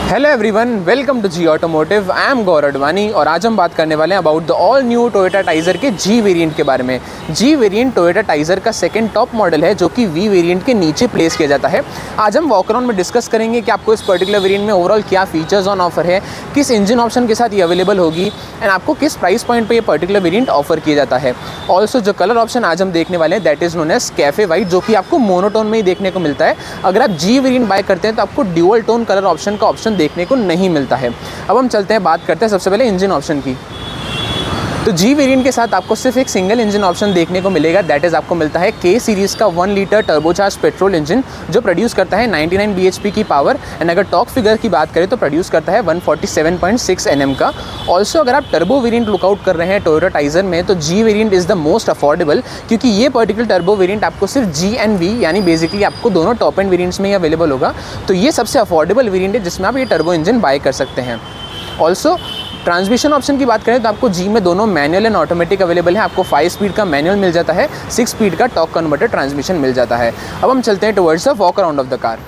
Hello everyone, welcome to G automotive. I am Gaurav Advani और आज हम बात करने वाले हैं about the all new Toyota Taisor के जी वेरिएंट के बारे में। जी वेरिएंट टोयोटा टाइजर का सेकंड टॉप मॉडल है जो कि वी वेरिएंट के नीचे प्लेस किया जाता है। आज हम वॉक अराउंड में डिस्कस करेंगे कि आपको इस पर्टिकुलर वेरिएंट में ओवरऑल क्या फीचर्स ऑन ऑफर है, किस इंजन ऑप्शन के साथ ये अवेलेबल होगी एंड आपको किस प्राइस पॉइंट पर ये पर्टिकुलर वेरिएंट ऑफर किया जाता है। ऑल्सो जो कलर ऑप्शन आज हम देखने वाले हैं that is known as cafe white, जो कि आपको मोनोटोन में ही देखने को मिलता है। अगर आप जी वेरिएंट बाय करते हैं तो आपको ड्यूअल टोन कलर ऑप्शन का ऑप्शन देखने को नहीं मिलता है। अब हम चलते हैं, बात करते हैं सबसे पहले इंजन ऑप्शन की। तो जी वेरिएंट के साथ आपको सिर्फ एक सिंगल इंजन ऑप्शन देखने को मिलेगा, दैट इज़ आपको मिलता है के सीरीज़ का 1 लीटर टर्बोचार्ज पेट्रोल इंजन जो प्रोड्यूस करता है 99 bhp की पावर एंड अगर टॉर्क फिगर की बात करें तो प्रोड्यूस करता है 147.6 Nm का। ऑल्सो अगर आप टर्बो वेरिएंट लुकआउट कर रहे हैं टोयोटा टाइजर में तो G variant is the most affordable, क्योंकि ये पर्टिकुलर टर्बो वेरिएंट आपको सिर्फ जी एंड वी यानी बेसिकली आपको दोनों टॉप एंड वेरिएंट्स में ही अवेलेबल होगा। तो ये सबसे अफोर्डेबल वेरिएंट है जिसमें आप ये टर्बो इंजन बाय कर सकते हैं। ऑल्सो ट्रांसमिशन ऑप्शन की बात करें तो आपको जी में दोनों मैनुअल एंड ऑटोमेटिक अवेलेबल है। आपको 5 स्पीड का मैनुअल मिल जाता है, 6 स्पीड का टॉर्क कन्वर्टर ट्रांसमिशन मिल जाता है। अब हम चलते हैं towards the walk around of the car.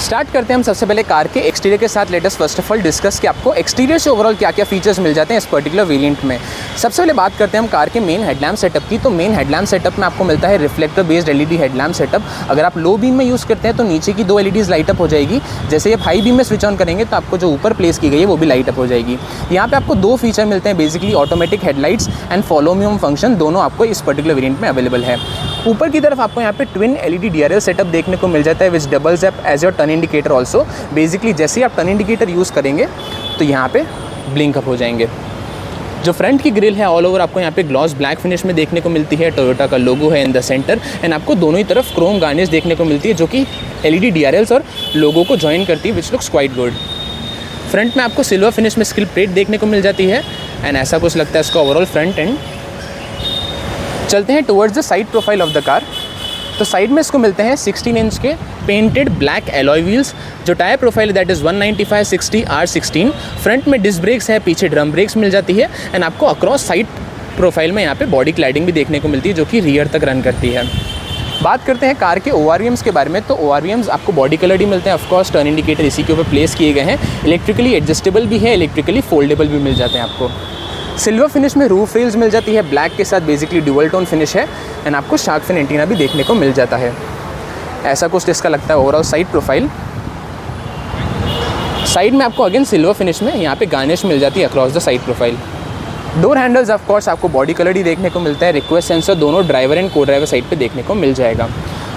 Start करते हैं हम सबसे पहले कार के एक्सटीरियर के साथ। Latest first of all discuss कि आपको एक्सटीरियर से ओवरऑल क्या क्या फीचर्स मिल जाते हैं इस पर्टिकुलर वेरिएंट में। सबसे पहले बात करते हैं हम कार के मेन हेडलैम्प सेटअप की। तो मेन हेडलैम्प सेटअप में आपको मिलता है reflector based LED headlamp setup. अगर आप लो बीम में यूज़ करते हैं तो नीचे की 2 एलईडीज़ लाइट अप हो जाएगी। जैसे आप हाई बीम में स्विच ऑन करेंगे तो आपको जो ऊपर प्लेस की गई है वो भी लाइट अप हो जाएगी। यहाँ पे आपको 2 फीचर मिलते हैं basically, automatic headlights and follow me home function, दोनों आपको इस पर्टिकुलर वेरिएंट में अवेलेबल है। ऊपर की तरफ आपको यहाँ पे ट्विन एलईडी डीआरएल सेटअप देखने को मिल जाता है which doubles up as your turn indicator also. Basically जैसे ही आप टर्न इंडिकेटर यूज़ करेंगे तो यहाँ पे ब्लिंक अप हो जाएंगे। जो फ्रंट की ग्रिल है ऑल ओवर आपको यहाँ पे ग्लॉस ब्लैक फिनिश में देखने को मिलती है। टोयोटा का लोगो है इन द सेंटर एंड आपको दोनों ही तरफ क्रोम गार्निश देखने को मिलती है जो कि एलईडी डीआरएल्स और लोगो को ज्वाइन करती है, which looks quite good. Front में आपको सिल्वर फिनिश में स्किल प्लेट देखने को मिल जाती है एंड ऐसा कुछ लगता है इसका ओवरऑल फ्रंट एंड। चलते हैं towards the side profile of the car. तो साइड में इसको मिलते हैं 16 इंच के पेंटेड ब्लैक एलॉय व्हील्स। जो tyre profile that is 195/60 R16। Front में डिस्क ब्रेक्स है, पीछे ड्रम ब्रेक्स मिल जाती है एंड आपको अक्रॉस साइड प्रोफाइल में यहाँ पे बॉडी क्लैडिंग भी देखने को मिलती है जो कि रियर तक रन करती है। बात करते हैं कार के ORVMs के बारे में। तो ORVMs आपको बॉडी कलर ही मिलते हैं, ऑफकोर्स टर्न इंडिकेटर इसी के ऊपर प्लेस किए गए हैं। इलेक्ट्रिकली एडजस्टेबल भी है, इलेक्ट्रिकली फोल्डेबल भी मिल जाते हैं आपको। सिल्वर फिनिश में रूफ रेल्स मिल जाती है, ब्लैक के साथ बेसिकली ड्यूअल टोन फिनिश है एंड आपको शार्क फिन एंटीना भी देखने को मिल जाता है। ऐसा कुछ इसका लगता है ओवरऑल साइड प्रोफाइल। साइड में आपको अगेन सिल्वर फिनिश में यहाँ पे गार्निश मिल जाती है across the side profile. Door handles of course आपको बॉडी कलर ही देखने को मिलता है। रिक्वेस्ट सेंसर दोनों ड्राइवर एंड को ड्राइवर साइड पे देखने को मिल जाएगा।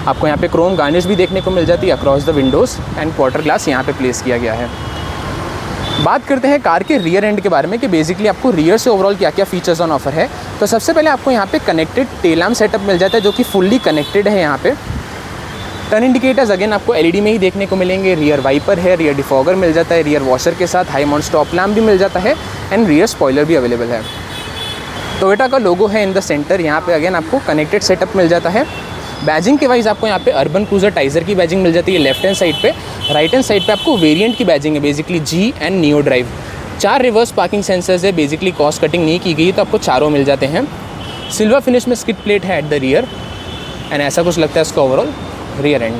आपको यहाँ पे क्रोम गार्निश भी देखने को मिल जाती है across the Windows and quarter glass यहाँ पे प्लेस किया गया है। बात करते हैं कार के रियर एंड के बारे में कि बेसिकली आपको रियर से ओवरऑल क्या क्या फीचर्स ऑन ऑफर है। तो सबसे पहले आपको यहाँ पे कनेक्टेड टेल लैम्प सेटअप मिल जाता है जो कि फुल्ली कनेक्टेड है। यहाँ पे टर्न इंडिकेटर्स अगेन आपको एलईडी में ही देखने को मिलेंगे। रियर वाइपर है, रियर डिफॉगर मिल जाता है, रियर वॉशर के साथ हाई माउंट स्टॉप लैम्प भी मिल जाता है एंड रियर स्पॉइलर भी अवेलेबल है। टोयोटा का लोगो है इन द सेंटर, यहाँ पे अगेन आपको कनेक्टेड सेटअप मिल जाता है। बैजिंग के वाइज आपको यहाँ पे अर्बन क्रूजर टाइजर की बैजिंग मिल जाती है लेफ्ट हैंड साइड पे। राइट हैंड साइड पे आपको वेरिएंट की बैजिंग है basically G and Neo Drive. 4 reverse parking sensors है, बेसिकली कॉस्ट कटिंग नहीं की गई तो आपको चारों मिल जाते हैं। सिल्वर फिनिश में स्किड प्लेट है एट द रियर एंड ऐसा कुछ लगता है इसका ओवरऑल रियर एंड।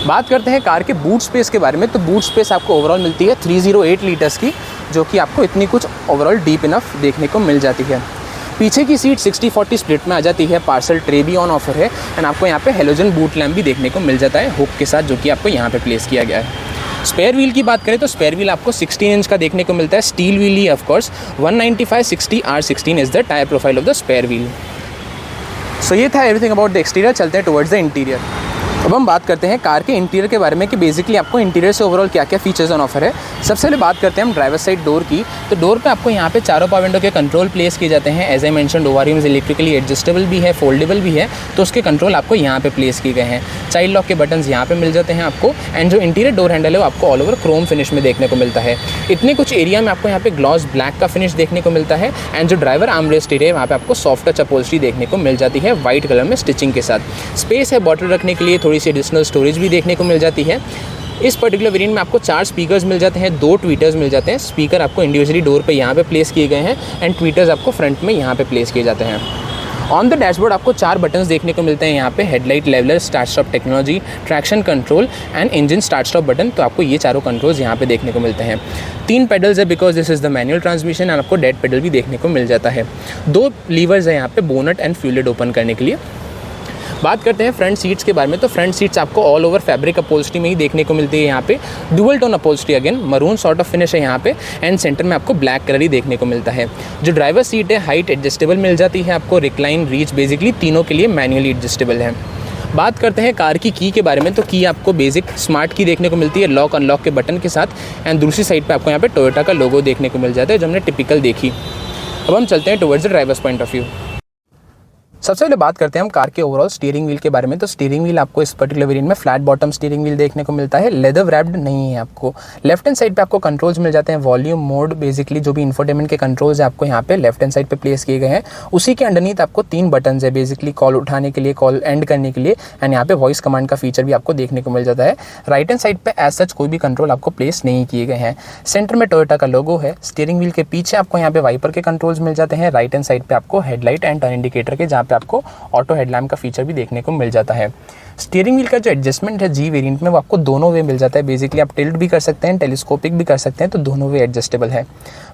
बात करते हैं कार के बूट स्पेस के बारे में। तो बूट स्पेस आपको ओवरऑल मिलती है 308 लीटर्स की, जो कि आपको इतनी कुछ ओवरऑल डीप इनफ देखने को मिल जाती है। पीछे की सीट 60-40 स्प्लिट में आ जाती है। पार्सल ट्रे भी ऑन ऑफर है एंड आपको यहाँ पे हेलोजन बूट लैम्प भी देखने को मिल जाता है हुक के साथ, जो कि आपको यहाँ पे प्लेस किया गया है। स्पेयर व्हील की बात करें तो स्पेयर व्हील आपको 16 इंच का देखने को मिलता है, स्टील व्हील ही of course. 195/60 R16 is the tyre profile of the spare wheel. So ये था एवरीथिंग अबाउट द एक्सटीरियर। चलते हैं टुवर्ड्स द इंटीरियर। अब हम बात करते हैं कार के इंटीरियर के बारे में कि बेसिकली आपको इंटीरियर से ओवरऑल क्या क्या फीचर्स ऑन ऑफर है। सबसे पहले बात करते हैं हम ड्राइवर साइड डोर की। तो डोर पे आपको यहाँ पे चारों पावर विंडो के कंट्रोल प्लेस किए जाते हैं। As I mentioned ORVMs electrically adjustable भी है, फोल्डेबल भी है, तो उसके कंट्रोल आपको यहाँ पे प्लेस किए गए हैं। चाइल्ड लॉक के बटन्स यहाँ पे मिल जाते हैं आपको एंड जो इंटीरियर डोर हैंडल है वो आपको ऑल ओवर क्रोम फिनिश में देखने को मिलता है। इतने कुछ एरिया में आपको यहाँ पे ग्लॉस ब्लैक का फिनिश देखने को मिलता है एंड जो ड्राइवर आर्मरेस्ट एरिया है वहाँ पे आपको सॉफ्ट टच अपहोल्स्ट्री देखने को मिल जाती है वाइट कलर में स्टिचिंग के साथ। स्पेस है बॉटल रखने के लिए, थोड़ी सी एडिशनल स्टोरेज भी देखने को मिल जाती है। इस पर्टिकुलर वेरिएंट में आपको 4 स्पीकर्स मिल जाते हैं, 2 ट्वीटर्स मिल जाते हैं। स्पीकर आपको इंडिविजुअली डोर पे यहाँ पे प्लेस किए गए हैं एंड ट्वीटर्स आपको फ्रंट में यहाँ पे प्लेस किए जाते हैं। ऑन द डैशबोर्ड आपको 4 बटन्स देखने को मिलते हैं यहाँ पे, headlight leveller, start stop technology, traction control and engine start stop button. तो आपको ये चारों कंट्रोल्स यहाँ पे देखने को मिलते हैं। 3 पेडल्स है because this is the manual transmission and आपको डेड पेडल भी देखने को मिल जाता है। 2 लीवर्स है यहाँ पे bonnet and fuel lid open करने के लिए। बात करते हैं फ्रंट सीट्स के बारे में, तो फ्रंट सीट्स आपको ऑल ओवर फैब्रिक अपहोल्स्ट्री में ही देखने को मिलती है। यहाँ पे dual tone upholstery, again maroon sort of finish है यहाँ पे, एंड सेंटर में आपको ब्लैक कलर ही देखने को मिलता है। जो ड्राइवर सीट है हाइट एडजस्टेबल मिल जाती है आपको, रिक्लाइन, रीच, बेसिकली तीनों के लिए मैन्युअली एडजस्टेबल है। बात करते हैं कार की के बारे में, तो की आपको बेसिक स्मार्ट की देखने को मिलती है लॉक अनलॉक के बटन के साथ, एंड दूसरी साइड पे आपको यहाँ पे टोयोटा का लोगो देखने को मिल जाता है जो हमने टिपिकल देखी। अब हम चलते हैं towards the drivers point of view. सबसे पहले बात करते हैं हम कार के ओवरऑल स्टीयरिंग व्हील के बारे में। तो स्टीयरिंग व्हील आपको इस पर्टिकुलर वेरिएंट में फ्लैट बॉटम स्टीयरिंग व्हील देखने को मिलता है, लेदर रैप्ड नहीं है आपको। लेफ्ट हैंड साइड पे आपको कंट्रोल्स मिल जाते हैं, वॉल्यूम, मोड, बेसिकली जो भी इंफोटेनमेंट के कंट्रोल्स है आपको यहाँ पे लेफ्ट हैंड साइड पे प्लेस किए गए हैं। उसी के अंडरनीथ आपको 3 बटन है, बेसिकली कॉल उठाने के लिए, कॉल एंड करने के लिए, एंड यहाँ पे वॉइस कमांड का फीचर भी आपको देखने को मिल जाता है। राइट हैंड साइड पे एज सच कोई भी कंट्रोल आपको प्लेस नहीं किए गए हैं। सेंटर में टोयोटा का लोगो है। स्टीयरिंग व्हील के पीछे आपको यहाँ पे वाइपर के कंट्रोल्स मिल जाते हैं। राइट हैंड साइड पे आपको हेडलाइट एंड टर्न इंडिकेटर के, जहाँ पे आपको ऑटो हेडलैम्प का फीचर भी देखने को मिल जाता है। स्टीयरिंग व्हील का जो एडजस्टमेंट है जी वेरिएंट में वो आपको दोनों वे मिल जाता है, बेसिकली आप टिल्ट भी कर सकते हैं, टेलीस्कोपिक भी कर सकते हैं, तो दोनों वे एडजस्टेबल है।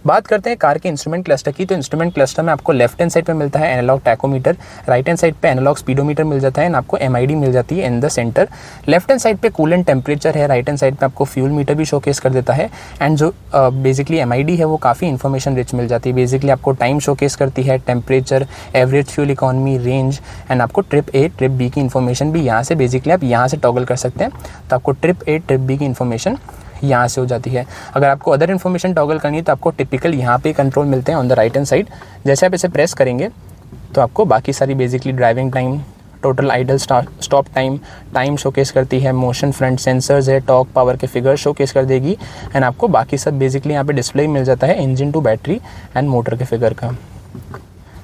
बात करते हैं कार के इंस्ट्रूमेंट क्लस्टर की, तो इंस्ट्रूमेंट क्लस्टर में आपको लेफ्ट हैंड साइड पे मिलता है analogue tachometer, right hand side पे एनालॉग स्पीडोमीटर मिल जाता है, एंड आपको एमआईडी मिल जाती है in the centre. Left hand side पे कूलेंट टेम्परेचर है, राइट हैंड साइड पे आपको फ्यूल मीटर भी शोकेस कर देता है, एंड जो बेसिकली एमआईडी है वो काफ़ी इन्फॉर्मेशन रिच मिल जाती है। बेसिकली आपको टाइम शोकेस करती है, temperature, average fuel economy, range, and आपको ट्रिप ए ट्रिप बी की इन्फॉर्मेशन भी यहाँ से बेसिकली आप यहाँ से टॉगल कर सकते हैं। तो आपको ट्रिप ए ट्रिप बी की इन्फॉर्मेशन यहाँ से हो जाती है। अगर आपको अदर इन्फॉर्मेशन टॉगल करनी है तो आपको टिपिकल यहाँ पे कंट्रोल मिलते हैं on the right hand side. जैसे आप इसे प्रेस करेंगे तो आपको बाकी सारी basically driving time, total idle stop time, time showcase करती है, मोशन फ्रंट सेंसर्स है, टॉर्क पावर के फिगर शोकेस कर देगी, एंड आपको बाकी सब बेसिकली यहाँ पे डिस्प्ले मिल जाता है engine to battery and motor के फिगर का।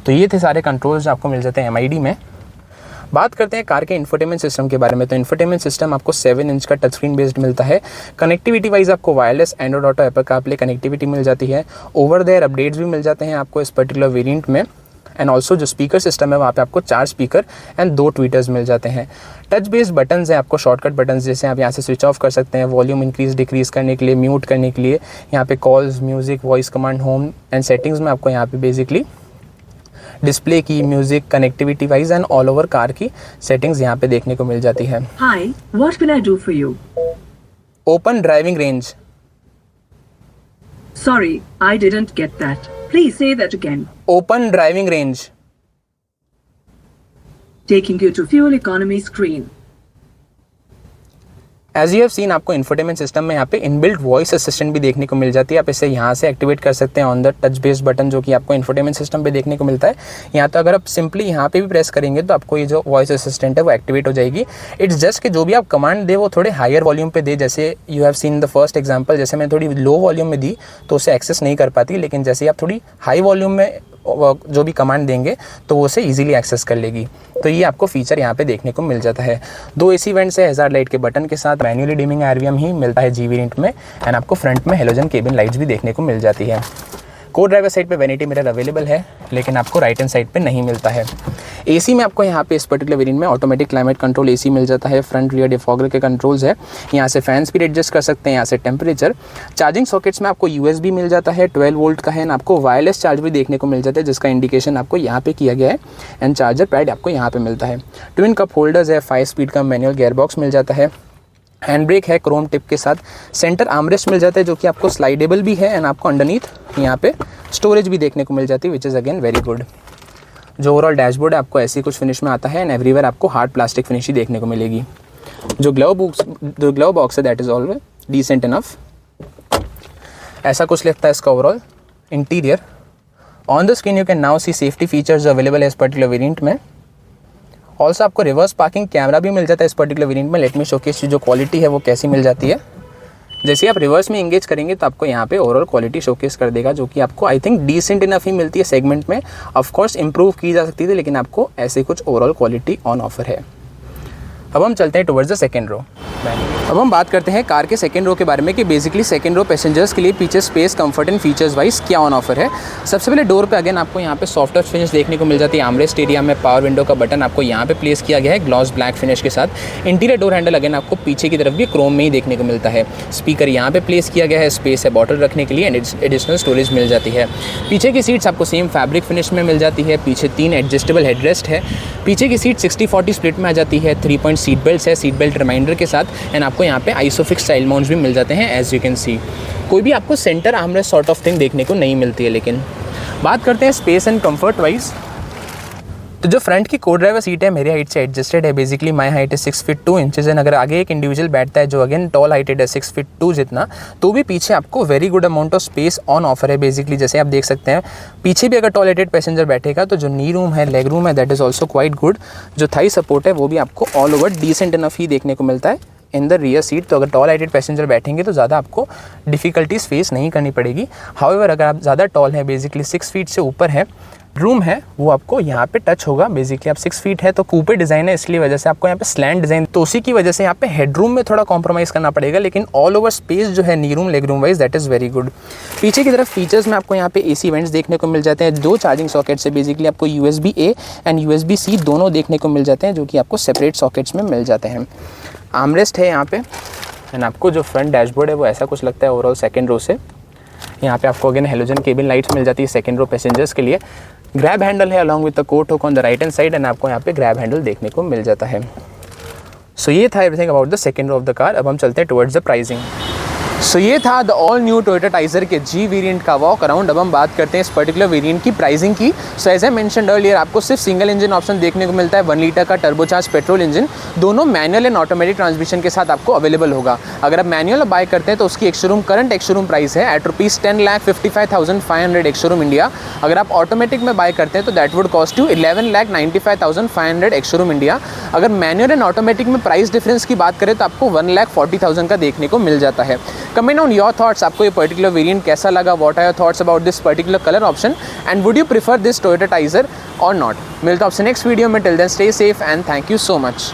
तो ये थे सारे कंट्रोल्स आपको मिल जाते हैं एमआईडी में। बात करते हैं कार के इंफोटेनमेंट सिस्टम के बारे में। तो इंफोटेनमेंट सिस्टम आपको 7 इंच का टच स्क्रीन बेस्ड मिलता है। कनेक्टिविटी वाइज आपको wireless, Android Auto, Apple CarPlay connectivity मिल जाती है। ओवर द एयर अपडेट्स भी मिल जाते हैं आपको इस पर्टिकुलर वेरिएंट में, एंड ऑल्सो जो स्पीकर सिस्टम है वहाँ पे आपको 4 स्पीकर एंड 2 ट्वीटर्स मिल जाते हैं। टच बेस्ड बटन्स हैं आपको, शॉर्टकट बटन्स, जैसे आप यहाँ से स्विच ऑफ कर सकते हैं, वॉल्यूम इंक्रीज डिक्रीज करने के लिए, म्यूट करने के लिए, यहाँ पे calls, music, voice command, home and settings में आपको यहाँ पे बेसिकली डिस्प्ले की, music, connectivity wise and all over car की सेटिंग्स यहाँ पे देखने को मिल जाती है। Hi, what can I do for you? Open driving range. Sorry, I didn't get that. Please say that again. Open driving range. Taking you to fuel economy screen. As you have seen आपको infotainment system में यहाँ पे inbuilt voice assistant भी देखने को मिल जाती है। आप इसे यहाँ से एक्टिवेट कर सकते हैं on the touch based button, जो कि आपको इंफोटेनमेंट सिस्टम पे देखने को मिलता है। यहाँ तो अगर आप सिंपली यहाँ पे भी प्रेस करेंगे तो आपको ये जो वॉइस असिस्टेंट है वो एक्टिवेट हो जाएगी। इट्स जस्ट कि जो भी आप कमांड दे वो थोड़े हायर वॉल्यूम पे दे, जैसे you have seen the first example, जैसे मैं थोड़ी लो वॉल्यूम में दी तो उसे एक्सेस नहीं कर पाती, लेकिन जैसे आप थोड़ी हाई वॉल्यूम में जो भी कमांड देंगे तो वो उसे इजीली एक्सेस कर लेगी। तो ये आपको फीचर यहाँ पे देखने को मिल जाता है। 2 एसी वेंट्स है हैजार्ड लाइट के बटन के साथ, मैन्युअली डिमिंग आरवीएम ही मिलता है जी वेरिएंट में, एंड आपको फ्रंट में हेलोजन केबिन लाइट्स भी देखने को मिल जाती है। को ड्राइवर साइड पे वैनिटी मिरर अवेलेबल है, लेकिन आपको राइट हैंड साइड पे नहीं मिलता है। एसी में आपको यहाँ पे इस पर्टिकुलर वेरिएंट में ऑटोमेटिक क्लाइमेट कंट्रोल एसी मिल जाता है, फ्रंट रियर डिफॉगर के कंट्रोल्स है, यहाँ से फैन स्पीड एडजस्ट कर सकते हैं, यहाँ से टेम्परेचर। चार्जिंग सॉकेट्स में आपको यूएसबी मिल जाता है 12 वोल्ट का है, एंड आपको वायरलेस चार्ज भी देखने को मिल जाता है, जिसका इंडिकेशन आपको यहाँ पे किया गया है, एंड चार्जर पैड आपको यहाँ पे मिलता है। ट्विन कप होल्डर्स है, 5 स्पीड का मैनुअल गियर बॉक्स मिल जाता है, हैंड ब्रेक है क्रोम टिप के साथ, सेंटर आर्मरेस्ट मिल जाता है जो कि आपको स्लाइडेबल भी है, एंड आपको अंडरनीथ यहाँ पे स्टोरेज भी देखने को मिल जाती है, which is again very good. जो ओवरऑल डैशबोर्ड है आपको ऐसी कुछ फिनिश में आता है, एंड एवरीवेयर आपको हार्ड प्लास्टिक फिनिश ही देखने को मिलेगी। जो ग्लव बॉक्स है that is always decent enough. ऐसा कुछ लगता है इसका overall interior. On the screen you can now see safety features available है इस पर्टिकुलर वेरिएंट में। ऑल्सो आपको रिवर्स पार्किंग कैमरा भी मिल जाता है इस पर्टिकुलर वेरिएंट में। लेट मी शोकेस जो क्वालिटी है वो कैसी मिल जाती है। जैसे आप रिवर्स में इंगेज करेंगे तो आपको यहाँ पे ओवरऑल क्वालिटी शोकेस कर देगा, जो कि आपको आई थिंक डिसेंट इनफ ही मिलती है सेगमेंट में। ऑफ कोर्स इंप्रूव की जा सकती थी, लेकिन आपको ऐसे कुछ ओवरऑल क्वालिटी ऑन ऑफर है। अब हम चलते हैं टुवर्ड्स द सेकेंड रो। अब हम बात करते हैं कार के सेकेंड रो के बारे में कि बेसिकली सेकेंड रो पैसेंजर्स के लिए पीछे space, comfort and features wise क्या ऑन ऑफर है। सबसे पहले डोर पे अगेन आपको यहाँ पे सॉफ्ट टच फिनिश देखने को मिल जाती है। आर्मरेस्ट एरिया में पावर विंडो का बटन आपको यहाँ पे प्लेस किया गया है ग्लॉस ब्लैक फिनिश के साथ। इंटीरियर डोर हैंडल अगेन आपको पीछे की तरफ भी क्रोम में ही देखने को मिलता है। स्पीकर यहाँ पे प्लेस किया गया है, स्पेस है बॉटल रखने के लिए एंड एडिशनल स्टोरेज मिल जाती है। पीछे की सीट्स आपको सेम फैब्रिक फिनिश में मिल जाती है। पीछे 3 एडजस्टेबल हेडरेस्ट है। पीछे की सीट 60-40 स्प्लिट में आ जाती है। 3 पॉइंट सीट बेल्ट है सीट बेल्ट रिमाइंडर के साथ एंड आपको यहाँ पे आइसोफिक्स स्टाइल माउंट्स भी मिल जाते हैं एज यू कैन सी। कोई भी आपको centre armrest sort of thing देखने को नहीं मिलती है। लेकिन बात करते हैं स्पेस एंड कंफर्ट वाइज, तो जो फ्रंट की को ड्राइवर सीट है मेरी हाइट से एडजस्टेड है। बेसिकली माई हाइट है 6 फीट 2 इंचेस एंड अगर आगे एक इंडिविजुअल बैठता है जो अगेन टॉल हाइटेड है 6 फीट 2 जितना, तो भी पीछे आपको very good amount of space on offer है। बेसिकली जैसे आप देख सकते हैं पीछे भी अगर टॉल हाइटेड पैसेंजर बैठेगा तो जो नी रूम है, लेग रूम है, that is also quite good. जो थाई सपोर्ट है वो भी आपको ऑल ओवर डिसेंट इनफ ही देखने को मिलता है इन द रियर सीट। तो अगर टॉल हाइटेड पैसेंजर बैठेंगे तो ज़्यादा आपको डिफ़िकल्टीज फेस नहीं करनी पड़ेगी। हाउएवर अगर आप ज़्यादा टॉल है, बेसिकली 6 फीट से ऊपर है, रूम है वो आपको यहाँ पे टच होगा। बेसिकली आप 6 फीट है तो कूपे डिज़ाइन है, इसलिए वजह से आपको यहाँ पे स्लैंट डिज़ाइन, तो उसी की वजह से यहाँ पे हेडरूम में थोड़ा कॉम्प्रोमाइज़ करना पड़ेगा। लेकिन ऑल ओवर स्पेस जो है नी room leg room wise that is very good. पीछे की तरफ फीचर्स में आपको यहाँ पे AC वेंट्स देखने को मिल जाते हैं। 2 चार्जिंग सॉकेट्स से बेसिकली आपको USB-A एंड USB-C दोनों देखने को मिल जाते हैं जो कि आपको सेपरेट सॉकेट्स में मिल जाते हैं। आर्मरेस्ट है यहाँ पे एंड आपको जो फ्रंट डैशबोर्ड है वो ऐसा कुछ लगता है ओवरऑल सेकेंड रो से। यहाँ पे आपको अगेन हेलोजन केबिन लाइट्स मिल जाती है सेकेंड रो पैसेंजर्स के लिए। ग्रैब हैंडल है along with the coat hook on the right hand side and आपको यहाँ पे ग्रैब हैंडल देखने को मिल जाता है। सो ये था everything about the second row of the car. अब हम चलते हैं टुवर्ड्स द प्राइसिंग। सो ये था the all new Toyota Taisor के जी वेरिएंट का वॉक अराउंड। अब हम बात करते हैं इस पर्टिकुलर वेरिएंट की प्राइसिंग की। So as I mentioned earlier आपको सिर्फ सिंगल इंजन ऑप्शन देखने को मिलता है। 1 लीटर का टर्बोचार्ज पेट्रोल इंजन, दोनों मैनुअल एंड ऑटोमेटिक ट्रांसमिशन के साथ आपको अवेलेबल होगा। अगर आप मैनुअल बाय करते हैं तो उसकी करंट एक्स-शोरूम प्राइस है एट ₹10,55,500 एक्स-शोरूम इंडिया। अगर आप ऑटोमेटिक में बाय करते हैं तो that would cost you 11,95,500 ex-showroom India. अगर मैनुअल एंड ऑटोमेटिक में प्राइस डिफरेंस की बात करें तो आपको 1,40,000 का देखने को मिल जाता है। कमेंट ऑन योर थॉट्स, आपको ये पर्टिकुलर वेरिएंट कैसा लगा, what are your thoughts about this particular colour option and would you prefer this Toyota Taisor और नॉट। मिलता हूं आपसे नेक्स्ट वीडियो में। Till then stay safe and thank you so much.